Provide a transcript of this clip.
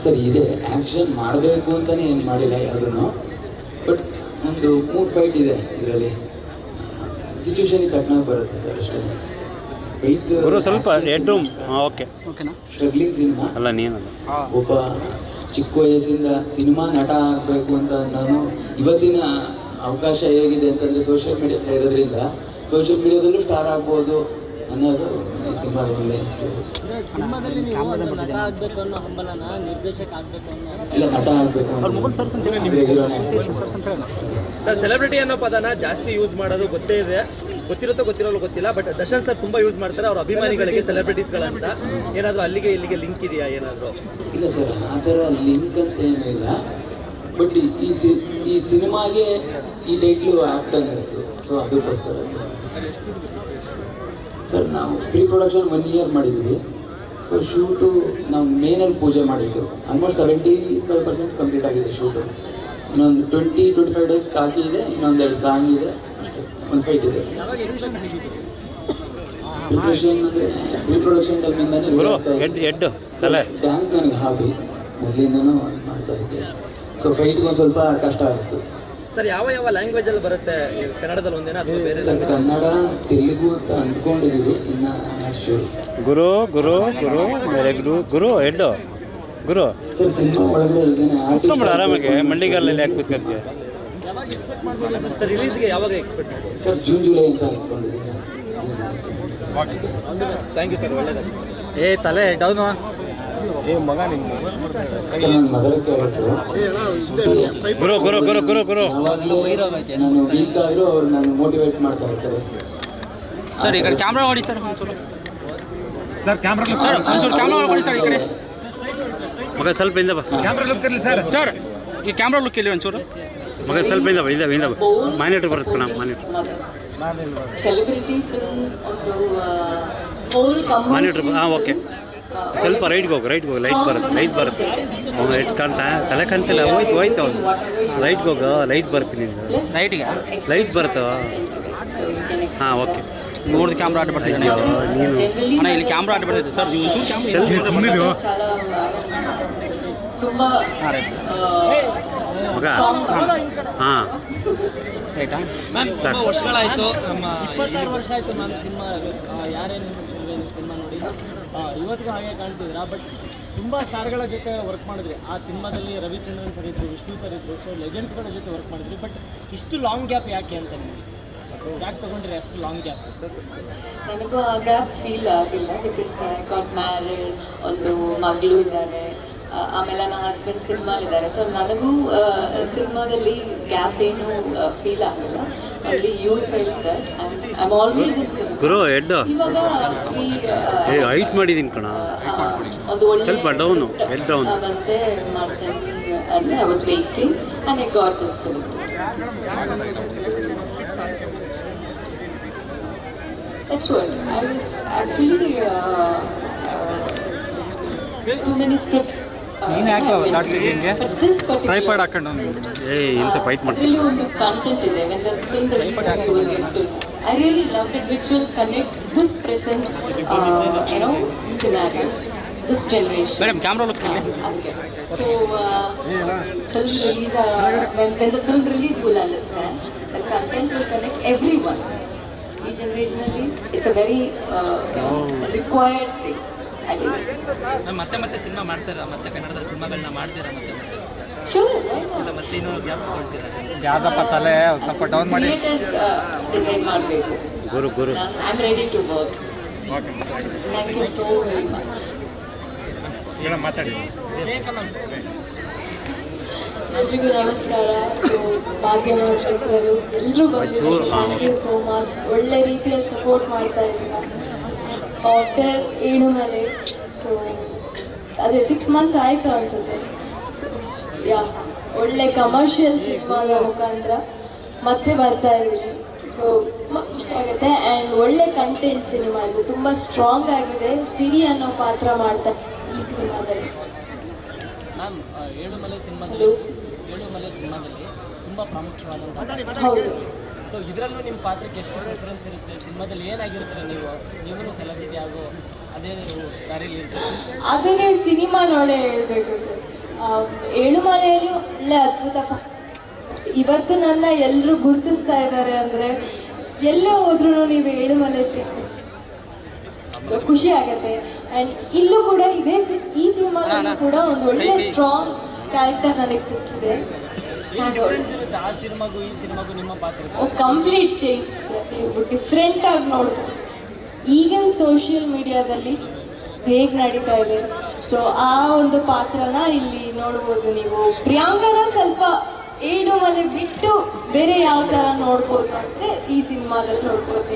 Sir ಇದೆ action ಮಾಡಬೇಕು ಅಂತಲೇ ಏನು ಮಾಡಿಲ್ಲ ಯಾವುದನ್ನು. ಬಟ್ ಒಂದು 3 ಫೈಟ್ ಇದೆ ಇದರಲ್ಲಿ. ಸಿಚುವೇಶನ್ಗೆ ತಕ್ಕನಾಗಿ ಬರುತ್ತೆ ಸರ್ ಅಷ್ಟೇ. ಫೈಟ್ ಸ್ವಲ್ಪ ಹೆಡ್ರೂಮ್ ಓಕೆ ಓಕೆನಾ. ಸ್ಟ್ರಗ್ಲಿಂಗ್ ಸಿನಿಮಾ ಅಲ್ಲ ನೀನಲ್ಲ. ಒಬ್ಬ ಚಿಕ್ಕ ವಯಸ್ಸಿಂದ ಸಿನಿಮಾ ನಟ ಆಗಬೇಕು ಅಂತ ನಾನು ಇವತ್ತಿನ ಅವಕಾಶ ಹೇಗಿದೆ ಅಂತಂದರೆ ಸೋಷಿಯಲ್ ಮೀಡಿಯಾ ಇರೋದ್ರಿಂದ ಸೋಷಿಯಲ್ ಮೀಡಿಯಾದಲ್ಲೂ ಸ್ಟಾರ್ ಆಗ್ಬೋದು ಅನ್ನೋದು ಈ ಸಿನಿಮಾದಲ್ಲಿ. ಇಲ್ಲ ನಟ ಆಗಬೇಕು ಸರ್. ಸೆಲೆಬ್ರಿಟಿ ಅನ್ನೋ ಪದನ ಜಾಸ್ತಿ ಯೂಸ್ ಮಾಡೋದು ಗೊತ್ತಿರುತ್ತೋ ಗೊತ್ತಿರೋಲ್ಲ ಗೊತ್ತಿಲ್ಲ. ಬಟ್ ದರ್ಶನ್ ಸರ್ ತುಂಬಾ ಯೂಸ್ ಮಾಡ್ತಾರೆ ಅವ್ರ ಅಭಿಮಾನಿಗಳಿಗೆ ಸೆಲೆಬ್ರಿಟೀಸ್ಗಳಂತ. ಏನಾದರೂ ಅಲ್ಲಿಗೆ ಇಲ್ಲಿಗೆ ಲಿಂಕ್ ಇದೆಯಾ ಏನಾದರೂ? ಇಲ್ಲ ಸರ್, ಆ ಥರ ಲಿಂಕ್ ಅಂತ ಏನೂ ಇಲ್ಲ. ಬಟ್ ಈ ಸಿನಿಮಾಗೆ ಈ ಟೈಟ್ಲು ಆ್ಯಕ್ಟ್ ಅನ್ನಿಸ್ತು, ಸೊ ಅದಕ್ಕೋಸ್ಕರ. ಸರ್ ನಾವು ಪ್ರೀ ಪ್ರೊಡಕ್ಷನ್ 1 ಇಯರ್ ಮಾಡಿದ್ವಿ. ಸೊ ಶೂಟು ನಾವು ಮೇನಲ್ಲಿ ಪೂಜೆ ಮಾಡಿದ್ದು ಆಲ್ಮೋಸ್ಟ್ 75% ಕಂಪ್ಲೀಟ್ ಆಗಿದೆ ಶೂಟು. ಇನ್ನೊಂದು 20-25 ಡೇಸ್ ಕಾಕಿ ಇದೆ, ಇನ್ನೊಂದು 2 ಸಾಂಗ್ ಇದೆ ಅಷ್ಟೇ, ಒಂದು ಫೈಟ್ ಇದೆ. ಪ್ರಿಪ್ರೇಷನ್ ಅಂದರೆ ಪ್ರೀ ಪ್ರೊಡಕ್ಷನ್ ಟೈಮಿಂದಾನೇ ಡ್ಯಾನ್ಸ್ ನನಗೆ ಹಾಬಿ, ಮೊದಲಿಂದನೂ ಮಾಡ್ತಾ ಇದ್ದೆ. ಸೊ ಫೈಟ್ಗೆ ಒಂದು ಸ್ವಲ್ಪ ಕಷ್ಟ ಆಯಿತು ಸರ್. ಯಾವ ಲ್ಯಾಂಗ್ವೇಜ್ ಅಲ್ಲಿ ಬರುತ್ತೆ? ಕನ್ನಡದಲ್ಲಿ ಒಂದೇನ ಅಥವಾ ಬೇರೆ? ಸರ್ ಕನ್ನಡ ತೆಲುಗು ಅಂತ ಅಂದ್ಕೊಂಡಿದ್ದೀವಿ, ಇನ್ನು ಶೂರ್. ಗುರು ಗುರು ಗುರು ಗುರು ಹೆಡ್ ಗುರು ಸರ್ ಸಿನಿಮಾ ಒಳಗಡೆ ಇದ್ದೇನೆ ಆರಾಮಾಗಿ ಮಂಡಿಗಾಲಲ್ಲಿ ಯಾಕೆ ಕೂತ್ಕೊಳ್ತೀವಿ ಸರ್? ರಿಲೀಸ್ಗೆ ಯಾವಾಗ ಎಕ್ಸ್ಪೆಕ್ಟ್ ಮಾಡಿ? ಸರ್ ಜೂನ್-ಜುಲೈ ಅಂತ ಅಂದ್ಕೊಂಡಿದ್ದೀನಿ. ಥ್ಯಾಂಕ್ ಯು ಸರ್, ಒಳ್ಳೆಯದಾಗಿ. ತಲೆ ಡೌನು ಮಗ ನಿಮ್ಮ ನನ್ನ ಮಗನ ಕ್ಯಾರೆಕ್ಟರು. ಗುರು ಗುರು ಗುರು ಗುರು ಗುರು ಯಾವಾಗಲೂ ನಾನು ವೀಕ್ ಆದರೂ ಅವ್ರು ನಾನು ಮೋಟಿವೇಟ್ ಮಾಡ್ತಾ ಇರ್ತಾರೆ. ಸರ್ ಈ ಕಡೆ ಕ್ಯಾಮ್ರಾ ನೋಡಿ ಸರ್ ಒಂಚೂರು. ಸರ್ ಕ್ಯಾಮ್ರಾ ಸರ್ ಒಂಚೂರು ಕ್ಯಾಮ್ರಾ ನೋಡಿ ಸರ್ ಈ ಕಡೆ. ಮಗ ಸ್ವಲ್ಪ ಇಂದ ಬಾ. ಕ್ಯಾಮ್ರಾ ಲುಕ್ ಇರಲಿ ಸರ್. ಸರ್ ಈ ಕ್ಯಾಮ್ರಾ ಲುಕ್ ಇಲ್ಲಿ ಒಂಚೂರು. ಮಗ ಸ್ವಲ್ಪ ಇಂದ ಬಾ. ಇಂದ ಬಾ. ಮಾನಿಟರ್ ಬರುತ್ತೆ ಕಣ, ಮಾನಿಟರ್ ಸೆಲೆಬ್ರಿಟಿ ಫಿಲ್ಮ್ ಒಂದು ಹೋಲ್ ಮಾನಿಟರ್. ಹಾಂ ಓಕೆ. ಸ್ವಲ್ಪ ರೈಟ್ಗೆ ಹೋಗಿ ಲೈಟ್ ಬರುತ್ತೆ ಎಷ್ಟು ಕಾಣ್ತಾ ತಲೆ ಕಾಣ್ತಿಲ್ಲ. ಹೋಯ್ತು ಅವ್ನು ರೈಟ್ಗೆ ಹೋಗು, ಲೈಟ್ ಬರ್ತೀನಿ ನಿಂದು. ಲೈಟ್ ಬರುತ್ತೋ? ಹಾಂ ಓಕೆ. ನೋಡಿದ ಕ್ಯಾಮ್ರಾ ಆಟ ಬರ್ತಿದ್ದಾನೆ ನೀನು ಅಣ್ಣ, ಇಲ್ಲಿ ಕ್ಯಾಮ್ರಾ ಆಟ ಬರ್ತಿದ್ದೆ ಸರ್. ನೀವು ತುಂಬಾ ಮಗ ಹಾಂ ರೈಟಾ ಮ್ಯಾಮ್? ತುಂಬ ವರ್ಷಗಳಾಯಿತು, ನಮ್ಮ 26 ವರ್ಷ ಆಯಿತು ಮ್ಯಾಮ್ ಸಿನಿಮಾ. ಯಾರೇನು ಸಿನಿಮಾ ನೋಡಿ ಇವತ್ತಿಗೂ ಹಾಗೆ ಕಾಣ್ತಿದ್ದೀರಾ. ಬಟ್ ತುಂಬ ಸ್ಟಾರ್ಗಳ ಜೊತೆ ವರ್ಕ್ ಮಾಡಿದ್ರಿ ಆ ಸಿನಿಮಾದಲ್ಲಿ. ರವಿಚಂದ್ರನ್ ಸರ್ ಇದ್ರು, ವಿಷ್ಣು ಸರ್ ಇದ್ರು, ಸೊ ಲೆಜೆಂಡ್ಸ್ಗಳ ಜೊತೆ ವರ್ಕ್ ಮಾಡಿದ್ರಿ. ಬಟ್ ಇಷ್ಟು ಲಾಂಗ್ ಗ್ಯಾಪ್ ಯಾಕೆ ಅಂತ ನಿಮಗೆ ಯಾಕೆ ತೊಗೊಂಡ್ರಿ ಅಷ್ಟು ಲಾಂಗ್ ಗ್ಯಾಪ್? ನನಗೂ ಆ ಗ್ಯಾಪ್ ಫೀಲ್ ಆಗಿಲ್ಲ. ಬಿಕಾಸ್ ಐ ಗಾಟ್ ಮ್ಯಾರಿಡ್, ಒಂದು ಮಗಳು ಇದ್ದಾರೆ, ಆಮೇಲೆ ನನ್ನ ಹಸ್ಬೆಂಡ್ ಸಿನಿಮಾಲಿದ್ದಾರೆ. ಸೊ ನನಗೂ ಸಿನಿಮಾದಲ್ಲಿ ಗ್ಯಾಪ್ ಏನು ಫೀಲ್ ಆಗಿಲ್ಲ. ಅಲ್ಲಿ you feel that I am always in cinema. ಗುರು ಹೆಡ್ ಇವಾಗ ಹೈಟ್ ಮಾಡಿದ್ದೀನಿ ಕಣ, ಒಂದು ಒಳ್ಳೆ ಸ್ವಲ್ಪ ಡೌನು, ಹೆಡ್ ಡೌನ್ ಮತ್ತೆ ಮಾಡ್ತೀನಿ ಅಂದರೆ I was waiting and I got this cinema. That's what I was actually too many scripts. But this particular fight ಮಾಡ್ತೀನಿ. really ಒಂದು content ಇದೆ. When the film releases, you will get to know. I really loved it, which will connect this present, scenario, this generation. Madam camera look ಇಲ್ಲಿ. Okay. So film release, when the film release, you will understand. The content will connect everyone. Each generationally, it's a very required thing. ಮತ್ತೆ cinema ಮಾಡ್ತೀರಾ? ಮತ್ತೆ ಕನ್ನಡದ ಸಿನಿಮಾಗಳನ್ನ ಮಾಡ್ತೀರಾ? Sure, ಇಲ್ಲ ಮತ್ತೆ ಇನ್ನೂ ಗ್ಯಾಪ್ ಕೊಡ್ತೀರಾ? ಯಾವ್ದಪ್ಪ ತಲೆ ಸ್ವಲ್ಪ ಡೌನ್ ಮಾಡಿ. ಡಿಸೈನ್ ಮಾಡಬೇಕು. ಗುರು I am ready to work. Thank you so very much. ಮಾತಾಡಿ. ಎಲ್ರಿಗೂ ನಮಸ್ಕಾರ. ಸೊ ಭಾಗ್ಯವಂತರು ಎಲ್ಲರೂ ಬಂದಿದ್ದಾರೆ. Thank you so much. ಒಳ್ಳೆ ರೀತಿಯಲ್ಲಿ ಸಪೋರ್ಟ್ ಮಾಡ್ತಾ ಇದ್ದೀರಾ. ಆಫ್ಟರ್ ಏಳುಮಲೆ, ಸೊ ಅದೇ 6 ಮಂತ್ಸ್ ಆಯಿತು ಅನ್ಸುತ್ತೆ. ಒಳ್ಳೆ ಕಮರ್ಷಿಯಲ್ ಸಿನಿಮಾದ ಮುಖಾಂತರ ಮತ್ತೆ ಬರ್ತಾ ಇದ್ದೀವಿ. ಸೊ ಖುಷಿ ಆಗುತ್ತೆ. ಆ್ಯಂಡ್ ಒಳ್ಳೆ ಕಂಟೆಂಟ್ ಸಿನಿಮಾ ಇದು, ತುಂಬ ಸ್ಟ್ರಾಂಗ್ ಆಗಿದೆ. ಸಿರಿ ಅನ್ನೋ ಪಾತ್ರ ಮಾಡ್ತಾ ಈ ಸಿನಿಮಾದಲ್ಲಿ. ಮ್ಯಾಮ್ ಏಳುಮಲೆ ಸಿನಿಮಾದಲ್ಲಿ ತುಂಬ ಪ್ರಾಮುಖ್ಯವಾದಂಥ. ಹೌದು. ಸೊ ಇದರಲ್ಲೂ ನಿಮ್ಮ ಪಾತ್ರಕ್ಕೆ ಎಷ್ಟು ಪ್ರಿಫರೆನ್ಸ್ ಇರುತ್ತೆ? ಸಿನಿಮಾದಲ್ಲಿ ಏನಾಗಿರ್ತೀರ ನೀವು ಸೆಲೆಬ್ರಿಟಿ ಆಗೋ ಅದೇ ದಾರಿಯಲ್ಲಿ ಇರ್ತೀರ? ಅದನ್ನೇ ಸಿನಿಮಾ ನೋಡೇ ಹೇಳಬೇಕು ಸರ್. ಏಳುಮಲೆಯಲ್ಲಿ ಒಳ್ಳೆ ಅದ್ಭುತ ಇವತ್ತು ನನ್ನ ಎಲ್ಲರೂ ಗುರುತಿಸ್ತಾ ಇದ್ದಾರೆ ಅಂದರೆ ಎಲ್ಲೇ ಹೋದ್ರೂ ನೀವು ಏಳುಮಲೆ ಖುಷಿ ಆಗುತ್ತೆ. ಆ್ಯಂಡ್ ಇಲ್ಲೂ ಕೂಡ ಈ ಸಿನಿಮಾದಲ್ಲೂ ಕೂಡ ಒಂದು ಒಳ್ಳೆ ಸ್ಟ್ರಾಂಗ್ ಕ್ಯಾರೆಕ್ಟರ್ ನನಗೆ ಸಿಕ್ಕಿದೆ. ಡಿಫ್ರೆನ್ಸ್ ಇರುತ್ತೆ ಆ ಸಿನಿಮಾಗೂ ಈ ಸಿನಿಮಾಗೂ ನಿಮ್ಮ ಪಾತ್ರ ಕಂಪ್ಲೀಟ್ ಚೇಂಜ್, ನೀವು ಡಿಫ್ರೆಂಟ್ ಆಗಿ ನೋಡ್ಬೋದು. ಈಗಿನ ಸೋಷಿಯಲ್ ಮೀಡಿಯಾದಲ್ಲಿ ಹೇಗೆ ನಡೀತಾ ಇದೆ, ಸೊ ಆ ಒಂದು ಪಾತ್ರನ ಇಲ್ಲಿ ನೋಡ್ಬೋದು ನೀವು. ಪ್ರಿಯಾಂಕನ ಸ್ವಲ್ಪ ಏಳುಮಲೆ ಬಿಟ್ಟು ಬೇರೆ ಯಾವ ಥರ ನೋಡ್ಬೋದು ಅಂದರೆ ಈ ಸಿನಿಮಾದಲ್ಲಿ ನೋಡ್ಬೋದು.